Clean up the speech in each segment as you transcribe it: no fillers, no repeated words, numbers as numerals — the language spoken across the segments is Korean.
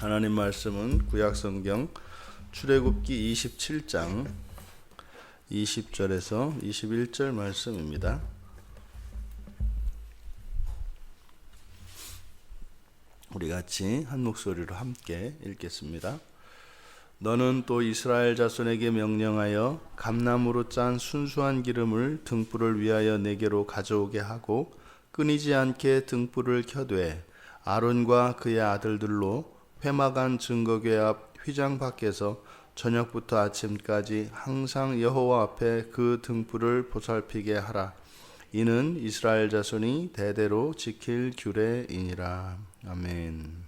하나님 말씀은 구약성경 출애굽기 27장 20절에서 21절 말씀입니다. 우리 같이 한 목소리로 함께 읽겠습니다. 너는 또 이스라엘 자손에게 명령하여 감나무로 짠 순수한 기름을 등불을 위하여 내게로 가져오게 하고 끊이지 않게 등불을 켜되 아론과 그의 아들들로 회막안 증거궤 앞 휘장 밖에서 저녁부터 아침까지 항상 여호와 앞에 그 등불을 보살피게 하라. 이는 이스라엘 자손이 대대로 지킬 규례이니라. 아멘.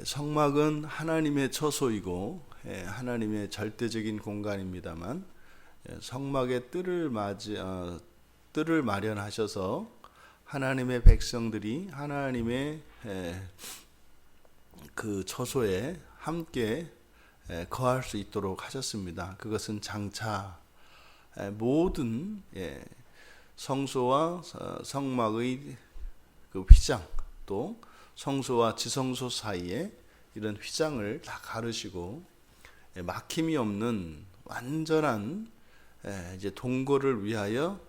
성막은 하나님의 처소이고 하나님의 절대적인 공간입니다만 성막의 뜰을 마련하셔서 하나님의 백성들이 하나님의 그 처소에 함께 거할 수 있도록 하셨습니다. 그것은 장차 모든 성소와 성막의 그 휘장, 또 성소와 지성소 사이에 이런 휘장을 다 가르시고 막힘이 없는 완전한 이제 동거를 위하여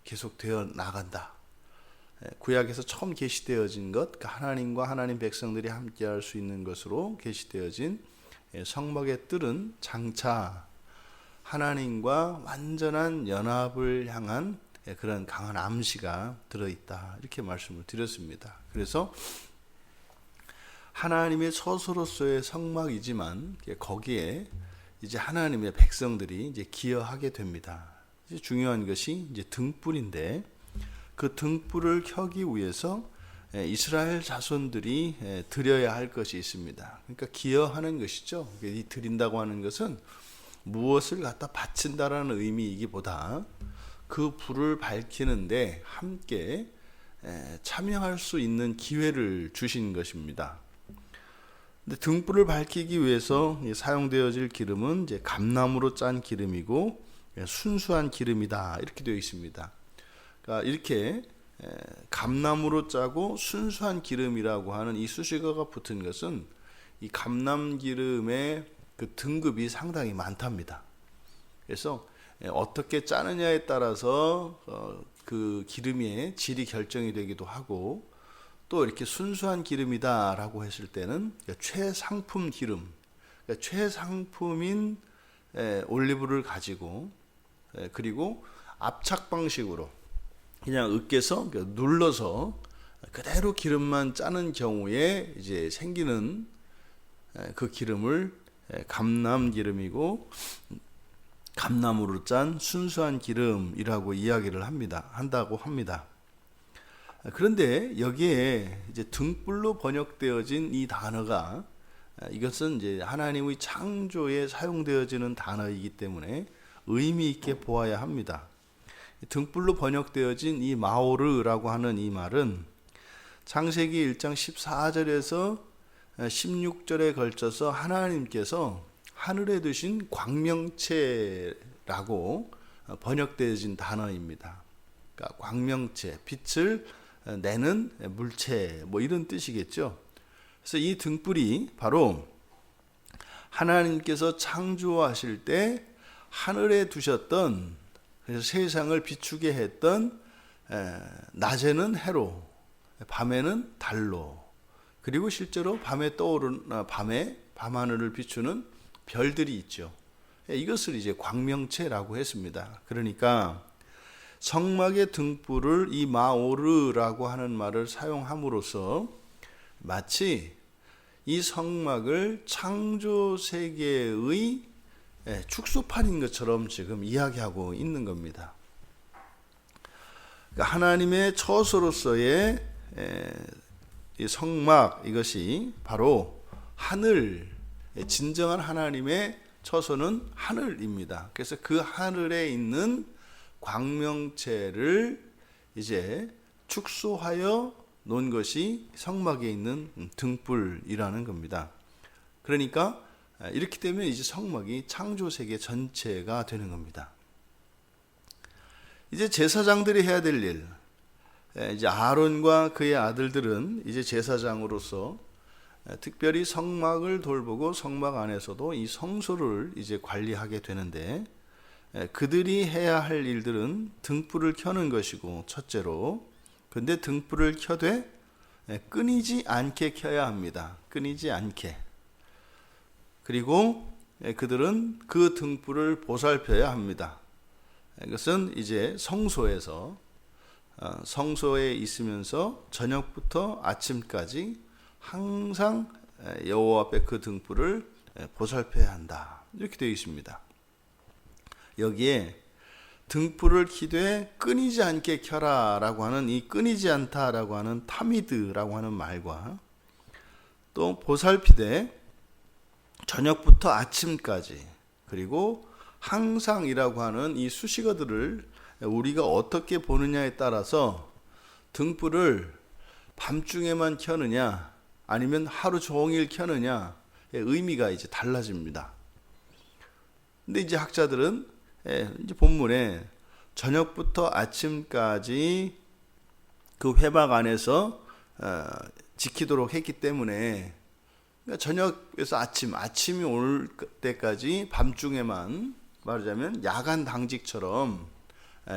계속되어 나간다. 구약에서 처음 계시되어진 것, 하나님과 하나님 백성들이 함께할 수 있는 것으로 계시되어진 성막의 뜰은 장차 하나님과 완전한 연합을 향한 그런 강한 암시가 들어있다, 이렇게 말씀을 드렸습니다. 그래서 하나님의 처소로서의 성막이지만 거기에 이제 하나님의 백성들이 이제 기여하게 됩니다. 이제 중요한 것이 이제 등불인데, 그 등불을 켜기 위해서 이스라엘 자손들이 드려야 할 것이 있습니다. 그러니까 기여하는 것이죠. 이 드린다고 하는 것은 무엇을 갖다 바친다라는 의미이기보다 그 불을 밝히는데 함께 참여할 수 있는 기회를 주신 것입니다. 근데 등불을 밝히기 위해서 사용되어질 기름은 이제 감나무로 짠 기름이고 순수한 기름이다, 이렇게 되어 있습니다. 그러니까 이렇게 감나무로 짜고 순수한 기름이라고 하는 이 수식어가 붙은 것은 이 감남기름의 그 등급이 상당히 많답니다. 그래서 어떻게 짜느냐에 따라서 그 기름의 질이 결정이 되기도 하고, 또 이렇게 순수한 기름이다라고 했을 때는 최상품 기름, 최상품인 올리브를 가지고 그리고 압착 방식으로 그냥 으깨서 눌러서 그대로 기름만 짜는 경우에 이제 생기는 그 기름을 감남 기름이고 감나무로 짠 순수한 기름이라고 이야기를 한다고 합니다. 그런데 여기에 이제 등불로 번역되어진 이 단어가, 이것은 이제 하나님의 창조에 사용되어지는 단어이기 때문에 의미 있게 보아야 합니다. 등불로 번역되어진 이 마오르라고 하는 이 말은 창세기 1장 14절에서 16절에 걸쳐서 하나님께서 하늘에 두신 광명체라고 번역되어진 단어입니다. 그러니까 광명체, 빛을 내는 물체, 뭐 이런 뜻이겠죠. 그래서 이 등불이 바로 하나님께서 창조하실 때 하늘에 두셨던, 그래서 세상을 비추게 했던 낮에는 해로, 밤에는 달로, 그리고 실제로 밤에 밤하늘을 비추는 별들이 있죠. 이것을 이제 광명체라고 했습니다. 그러니까 성막의 등불을 이 마오르라고 하는 말을 사용함으로써 마치 이 성막을 창조 세계의 축소판인 것처럼 지금 이야기하고 있는 겁니다. 그러니까 하나님의 처소로서의 이 성막, 이것이 바로 하늘, 진정한 하나님의 처소는 하늘입니다. 그래서 그 하늘에 있는 광명체를 이제 축소하여 놓은 것이 성막에 있는 등불이라는 겁니다. 그러니까 이렇게 되면 이제 성막이 창조세계 전체가 되는 겁니다. 이제 제사장들이 해야 될 일, 이제 아론과 그의 아들들은 이제 제사장으로서 특별히 성막을 돌보고 성막 안에서도 이 성소를 이제 관리하게 되는데, 그들이 해야 할 일들은 등불을 켜는 것이고 첫째로, 근데 등불을 켜되 끊이지 않게 켜야 합니다. 끊이지 않게. 그리고 그들은 그 등불을 보살펴야 합니다. 이것은 이제 성소에서 성소에 있으면서 저녁부터 아침까지 항상 여호와 앞에 그 등불을 보살펴야 한다. 이렇게 되어 있습니다. 여기에 등불을 켜되 끊이지 않게 켜라라고 하는 이 끊이지 않다라고 하는 타미드라고 하는 말과, 또 보살피되 저녁부터 아침까지, 그리고 항상이라고 하는 이 수식어들을 우리가 어떻게 보느냐에 따라서 등불을 밤중에만 켜느냐 아니면 하루 종일 켜느냐의 의미가 이제 달라집니다. 근데 이제 학자들은 이제 본문에 저녁부터 아침까지 그 회막 안에서 지키도록 했기 때문에, 그러니까 저녁에서 아침이 올 때까지 밤중에만, 말하자면 야간 당직처럼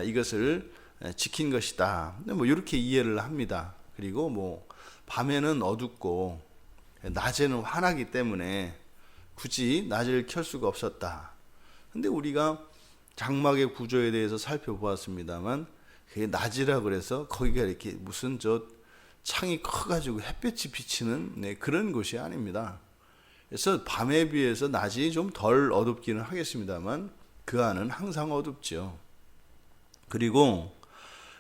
이것을 지킨 것이다. 뭐 이렇게 이해를 합니다. 그리고 뭐 밤에는 어둡고 낮에는 환하기 때문에 굳이 낮을 켤 수가 없었다. 근데 우리가 장막의 구조에 대해서 살펴보았습니다만, 그게 낮이라 그래서 거기가 이렇게 무슨 창이 커가지고 햇볕이 비치는 그런 곳이 아닙니다. 그래서 밤에 비해서 낮이 좀 덜 어둡기는 하겠습니다만 그 안은 항상 어둡죠. 그리고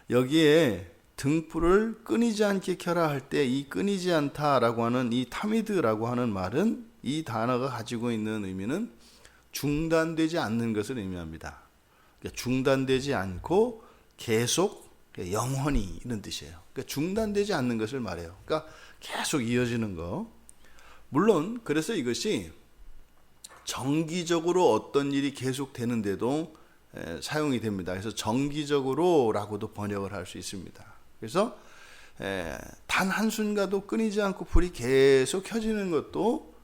여기에 등불을 끊이지 않게 켜라 할 때 이 끊이지 않다라고 하는 이 타미드라고 하는 말은, 이 단어가 가지고 있는 의미는 중단되지 않는 것을 의미합니다. 그러니까 중단되지 않고 계속 영원히, 이런 뜻이에요. 그러니까 중단되지 않는 것을 말해요. 그러니까 계속 이어지는 거. 물론 그래서 이것이 정기적으로 어떤 일이 계속 되는데도 사용이 됩니다. 그래서 정기적으로라고도 번역을 할 수 있습니다. 그래서 단 한순간도 끊이지 않고 불이 계속 켜지는 것도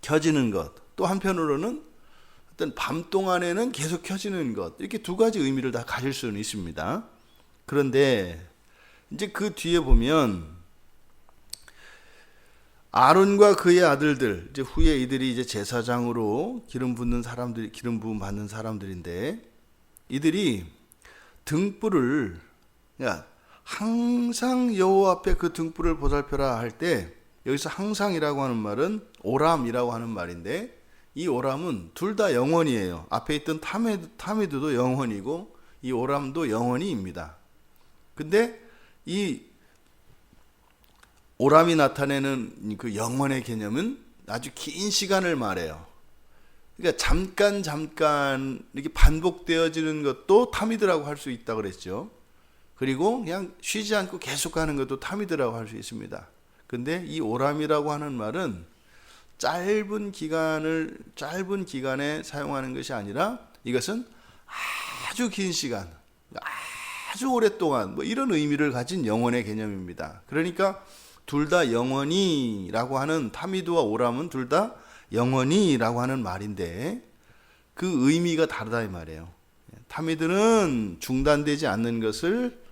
켜지는 것, 또 한편으로는 어떤 밤 동안에는 계속 켜지는 것, 이렇게 두 가지 의미를 다 가질 수는 있습니다. 그런데 이제 그 뒤에 보면 아론과 그의 아들들, 이제 후에 이들이 이제 제사장으로 기름 붓는 사람들, 기름 부음 받는 사람들인데, 이들이 등불을, 그러니까 항상 여호와 앞에 그 등불을 보살펴라 할 때, 여기서 항상이라고 하는 말은 오람이라고 하는 말인데, 이 오람은 둘 다 영원이에요. 앞에 있던 타미드도 영원이고 이 오람도 영원히입니다. 근데 이 오람이 나타내는 그 영원의 개념은 아주 긴 시간을 말해요. 그러니까 잠깐 이렇게 반복되어지는 것도 타미드라고 할 수 있다고 그랬죠. 그리고 그냥 쉬지 않고 계속하는 것도 타미드라고 할 수 있습니다. 근데 이 오람이라고 하는 말은 짧은 기간에 사용하는 것이 아니라, 이것은 아주 긴 시간, 아주 오랫동안, 뭐 이런 의미를 가진 영원의 개념입니다. 그러니까 둘 다 영원히라고 하는, 타미드와 오람은 둘 다 영원히라고 하는 말인데 그 의미가 다르다 이 말이에요. 타미드는 중단되지 않는 것을,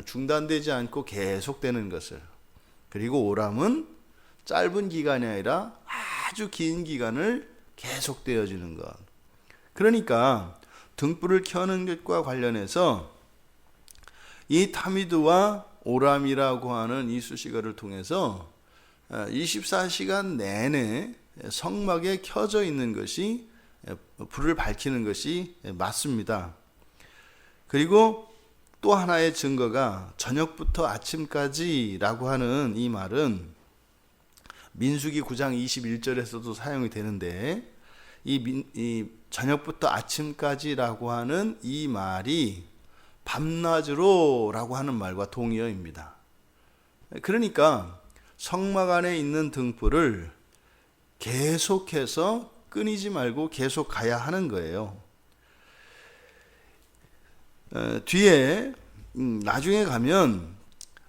중단되지 않고 계속되는 것을, 그리고 오람은 짧은 기간이 아니라 아주 긴 기간을 계속되어지는 것. 그러니까 등불을 켜는 것과 관련해서 이 타미드와 오람이라고 하는 이 수식어를 통해서 24시간 내내 성막에 켜져 있는 것이, 불을 밝히는 것이 맞습니다. 그리고 또 하나의 증거가 저녁부터 아침까지라고 하는 이 말은 민수기 9장 21절에서도 사용이 되는데, 이 저녁부터 아침까지라고 하는 이 말이 밤낮으로라고 하는 말과 동의어입니다. 그러니까 성막 안에 있는 등불을 계속해서 끊이지 말고 계속 가야 하는 거예요. 뒤에 나중에 가면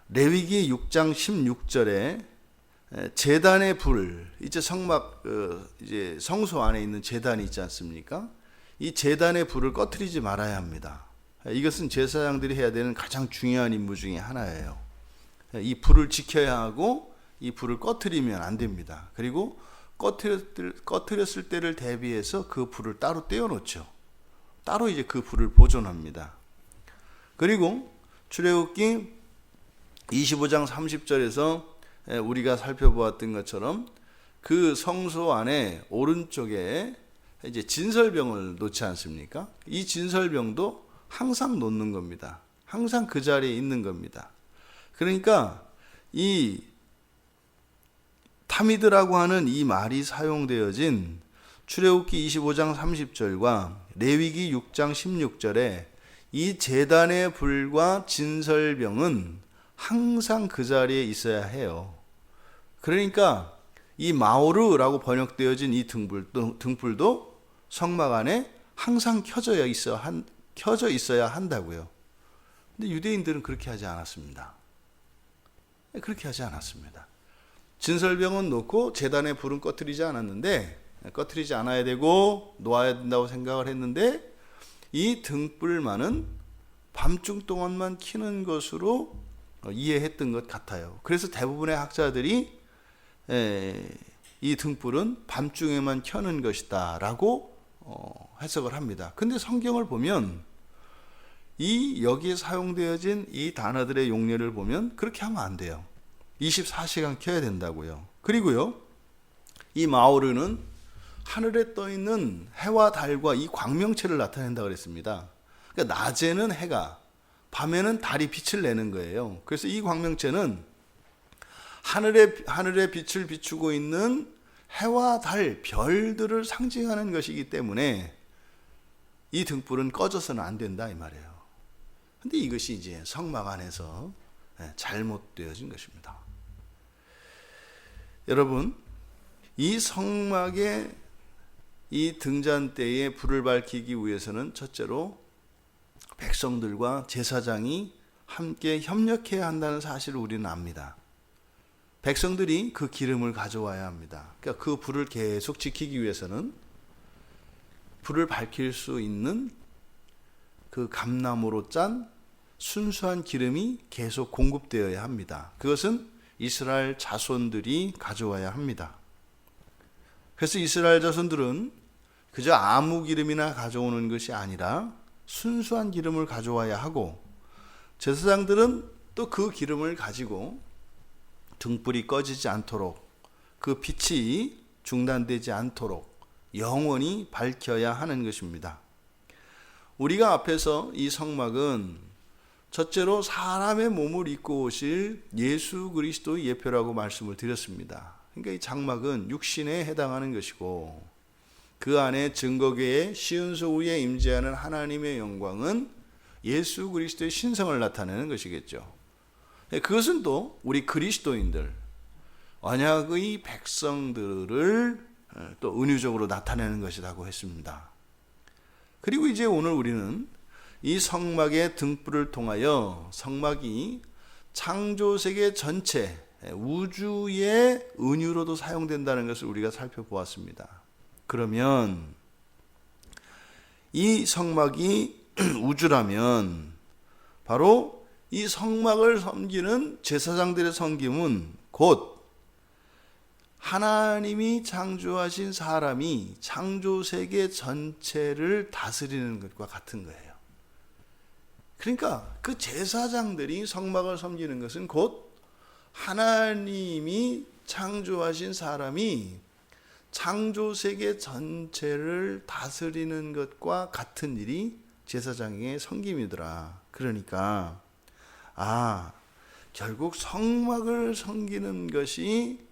레위기 6장 16절에 제단의 불, 이제 성막 이제 성소 안에 있는 제단이 있지 않습니까? 이 제단의 불을 꺼트리지 말아야 합니다. 이것은 제사장들이 해야 되는 가장 중요한 임무 중에 하나예요. 이 불을 지켜야 하고 이 불을 꺼트리면 안 됩니다. 그리고 꺼트렸을 때를 대비해서 그 불을 따로 떼어놓죠. 따로 이제 그 불을 보존합니다. 그리고 출애굽기 25장 30절에서 우리가 살펴보았던 것처럼 그 성소 안에 오른쪽에 이제 진설병을 놓지 않습니까? 이 진설병도 항상 놓는 겁니다. 항상 그 자리에 있는 겁니다. 그러니까 이 타미드라고 하는 이 말이 사용되어진 출애굽기 25장 30절과 레위기 6장 16절에 이 제단의 불과 진설병은 항상 그 자리에 있어야 해요. 그러니까 이 마오르라고 번역되어진 이 등불도 성막 안에 항상 켜져 있어야 한다고요. 근데 유대인들은 그렇게 하지 않았습니다. 그렇게 하지 않았습니다. 진설병은 놓고 제단의 불은 꺼트리지 않았는데, 꺼트리지 않아야 되고 놓아야 된다고 생각을 했는데, 이 등불만은 밤중 동안만 켜는 것으로 이해했던 것 같아요. 그래서 대부분의 학자들이 이 등불은 밤중에만 켜는 것이다 라고 해석을 합니다. 근데 성경을 보면 여기에 사용되어진 이 단어들의 용례를 보면 그렇게 하면 안 돼요. 24시간 켜야 된다고요. 그리고요, 이 마오르는 하늘에 떠 있는 해와 달과 이 광명체를 나타낸다 그랬습니다. 그러니까 낮에는 해가, 밤에는 달이 빛을 내는 거예요. 그래서 이 광명체는 하늘에 빛을 비추고 있는 해와 달, 별들을 상징하는 것이기 때문에 이 등불은 꺼져서는 안 된다 이 말이에요. 근데 이것이 이제 성막 안에서 잘못되어진 것입니다. 여러분, 이 성막의 이 등잔대에 불을 밝히기 위해서는 첫째로 백성들과 제사장이 함께 협력해야 한다는 사실을 우리는 압니다. 백성들이 그 기름을 가져와야 합니다. 그러니까 그 불을 계속 지키기 위해서는 불을 밝힐 수 있는 그 감나무로 짠 순수한 기름이 계속 공급되어야 합니다. 그것은 이스라엘 자손들이 가져와야 합니다. 그래서 이스라엘 자손들은 그저 아무 기름이나 가져오는 것이 아니라 순수한 기름을 가져와야 하고, 제사장들은 또 그 기름을 가지고 등불이 꺼지지 않도록, 그 빛이 중단되지 않도록 영원히 밝혀야 하는 것입니다. 우리가 앞에서 이 성막은 첫째로 사람의 몸을 입고 오실 예수 그리스도의 예표라고 말씀을 드렸습니다. 그러니까 이 장막은 육신에 해당하는 것이고, 그 안에 증거궤의 시은소 위에 임재하는 하나님의 영광은 예수 그리스도의 신성을 나타내는 것이겠죠. 그것은 또 우리 그리스도인들, 언약의 백성들을 또 은유적으로 나타내는 것이라고 했습니다. 그리고 이제 오늘 우리는 이 성막의 등불을 통하여 성막이 창조세계 전체, 우주의 은유로도 사용된다는 것을 우리가 살펴보았습니다. 그러면 이 성막이 우주라면 바로 이 성막을 섬기는 제사장들의 섬김은 곧 하나님이 창조하신 사람이 창조세계 전체를 다스리는 것과 같은 거예요. 그러니까 그 제사장들이 성막을 섬기는 것은 곧 하나님이 창조하신 사람이 창조세계 전체를 다스리는 것과 같은 일이 제사장의 섬김이더라. 그러니까 결국 성막을 섬기는 것이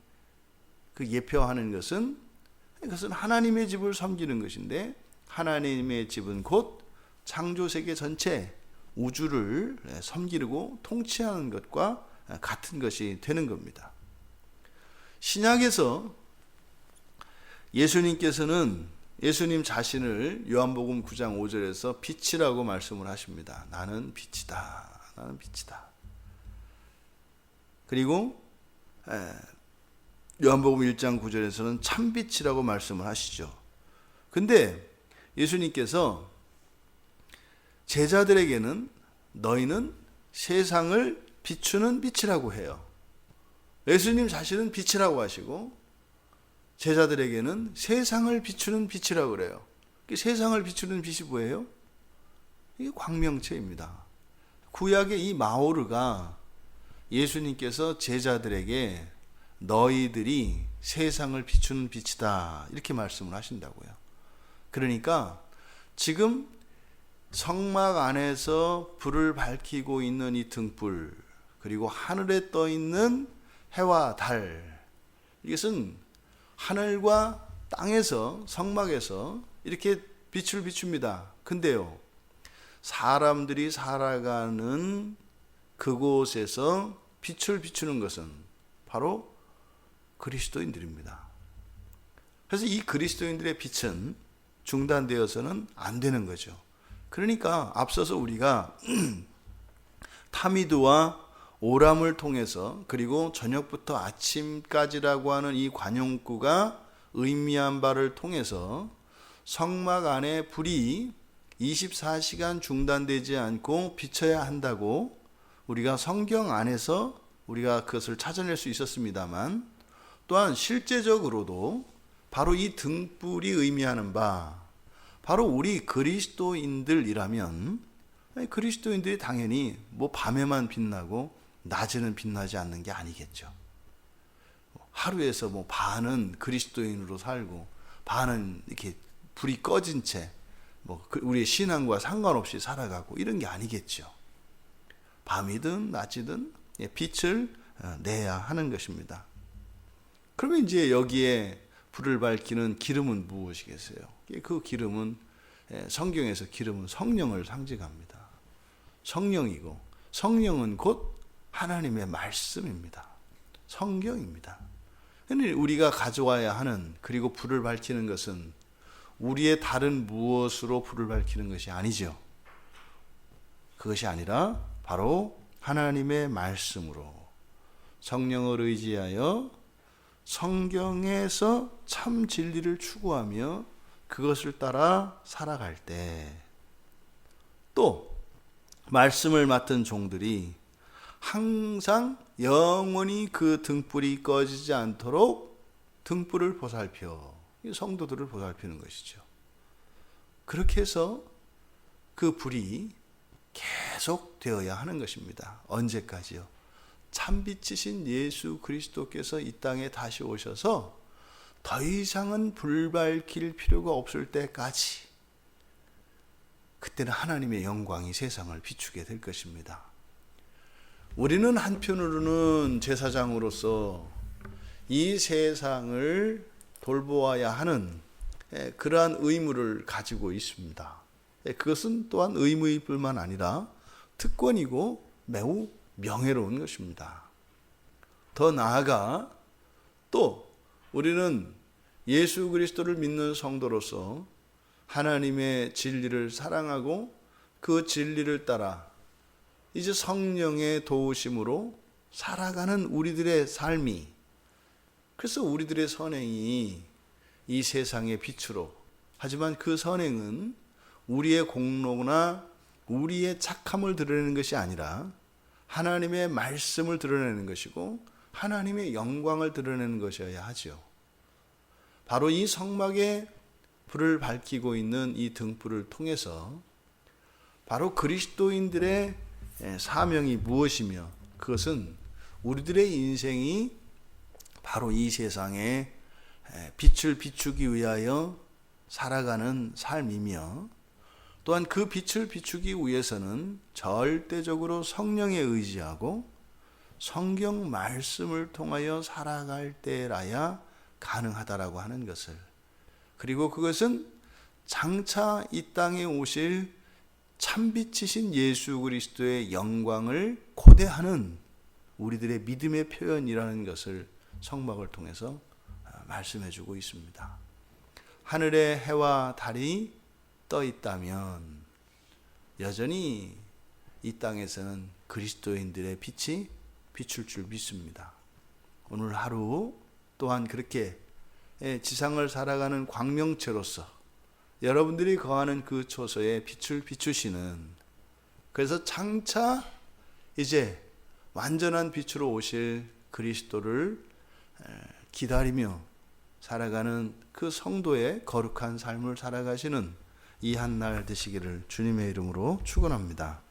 그 예표하는 것은, 그것은 하나님의 집을 섬기는 것인데, 하나님의 집은 곧 창조세계 전체 우주를 섬기고 통치하는 것과 같은 것이 되는 겁니다. 신약에서 예수님께서는 예수님 자신을 요한복음 9장 5절에서 빛이라고 말씀을 하십니다. 나는 빛이다. 나는 빛이다. 그리고 요한복음 1장 9절에서는 참빛이라고 말씀을 하시죠. 근데 예수님께서 제자들에게는 너희는 세상을 비추는 빛이라고 해요. 예수님 자신은 빛이라고 하시고 제자들에게는 세상을 비추는 빛이라고 그래요. 세상을 비추는 빛이 뭐예요? 이게 광명체입니다. 구약의 이 마오르가 예수님께서 제자들에게 너희들이 세상을 비추는 빛이다 이렇게 말씀을 하신다고요. 그러니까 지금 성막 안에서 불을 밝히고 있는 이 등불, 그리고 하늘에 떠 있는 해와 달, 이것은 하늘과 땅에서 성막에서 이렇게 빛을 비춥니다. 근데요, 사람들이 살아가는 그곳에서 빛을 비추는 것은 바로 그리스도인들입니다. 그래서 이 그리스도인들의 빛은 중단되어서는 안 되는 거죠. 그러니까 앞서서 우리가 타미드와 오람을 통해서, 그리고 저녁부터 아침까지라고 하는 이 관용구가 의미한 바를 통해서 성막 안에 불이 24시간 중단되지 않고 비춰야 한다고 우리가 성경 안에서 우리가 그것을 찾아낼 수 있었습니다만, 또한 실제적으로도 바로 이 등불이 의미하는 바, 바로 우리 그리스도인들이라면, 그리스도인들이 당연히 뭐 밤에만 빛나고 낮에는 빛나지 않는 게 아니겠죠. 하루에서 뭐 반은 그리스도인으로 살고 반은 이렇게 불이 꺼진 채 뭐 우리의 신앙과 상관없이 살아가고 이런 게 아니겠죠. 밤이든 낮이든 빛을 내야 하는 것입니다. 그러면 이제 여기에 불을 밝히는 기름은 무엇이겠어요? 그 기름은 성경에서 기름은 성령을 상징합니다. 성령이고, 성령은 곧 하나님의 말씀입니다. 성경입니다. 우리가 가져와야 하는, 그리고 불을 밝히는 것은 우리의 다른 무엇으로 불을 밝히는 것이 아니죠. 그것이 아니라 바로 하나님의 말씀으로 성령을 의지하여 성경에서 참 진리를 추구하며 그것을 따라 살아갈 때, 또 말씀을 맡은 종들이 항상 영원히 그 등불이 꺼지지 않도록 등불을 보살펴, 성도들을 보살피는 것이죠. 그렇게 해서 그 불이 계속 되어야 하는 것입니다. 언제까지요? 참빛이신 예수 그리스도께서 이 땅에 다시 오셔서 더 이상은 불 밝힐 필요가 없을 때까지, 그때는 하나님의 영광이 세상을 비추게 될 것입니다. 우리는 한편으로는 제사장으로서 이 세상을 돌보아야 하는 그러한 의무를 가지고 있습니다. 그것은 또한 의무일 뿐만 아니라 특권이고 매우 명예로운 것입니다. 더 나아가 또 우리는 예수 그리스도를 믿는 성도로서 하나님의 진리를 사랑하고 그 진리를 따라 이제 성령의 도우심으로 살아가는 우리들의 삶이, 그래서 우리들의 선행이 이 세상의 빛으로, 하지만 그 선행은 우리의 공로나 우리의 착함을 드러내는 것이 아니라 하나님의 말씀을 드러내는 것이고 하나님의 영광을 드러내는 것이어야 하죠. 바로 이 성막에 불을 밝히고 있는 이 등불을 통해서 바로 그리스도인들의 사명이 무엇이며, 그것은 우리들의 인생이 바로 이 세상에 빛을 비추기 위하여 살아가는 삶이며, 또한 그 빛을 비추기 위해서는 절대적으로 성령에 의지하고 성경 말씀을 통하여 살아갈 때라야 가능하다라고 하는 것을, 그리고 그것은 장차 이 땅에 오실 참빛이신 예수 그리스도의 영광을 고대하는 우리들의 믿음의 표현이라는 것을 성막을 통해서 말씀해 주고 있습니다. 하늘에 해와 달이 떠 있다면 여전히 이 땅에서는 그리스도인들의 빛이 비출 줄 믿습니다. 오늘 하루 또한 그렇게 지상을 살아가는 광명체로서 여러분들이 거하는 그 처소에 빛을 비추시는, 그래서 장차 이제 완전한 빛으로 오실 그리스도를 기다리며 살아가는 그 성도의 거룩한 삶을 살아가시는 이 한날 되시기를 주님의 이름으로 축원합니다.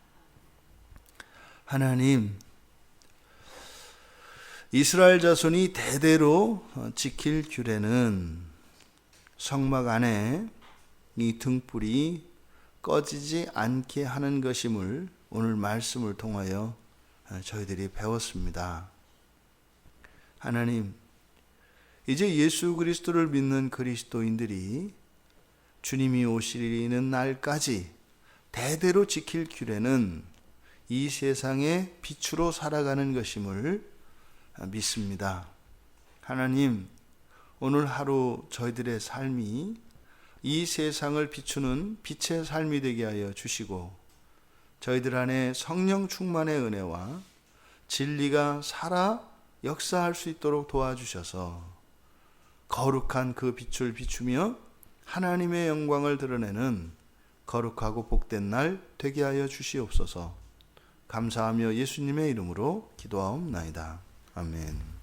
하나님, 이스라엘 자손이 대대로 지킬 규례는 성막 안에 이 등불이 꺼지지 않게 하는 것임을 오늘 말씀을 통하여 저희들이 배웠습니다. 하나님, 이제 예수 그리스도를 믿는 그리스도인들이 주님이 오시리는 날까지 대대로 지킬 규례는 이 세상의 빛으로 살아가는 것임을 믿습니다. 하나님, 오늘 하루 저희들의 삶이 이 세상을 비추는 빛의 삶이 되게 하여 주시고, 저희들 안에 성령 충만의 은혜와 진리가 살아 역사할 수 있도록 도와주셔서 거룩한 그 빛을 비추며 하나님의 영광을 드러내는 거룩하고 복된 날 되게 하여 주시옵소서. 감사하며 예수님의 이름으로 기도하옵나이다. 아멘.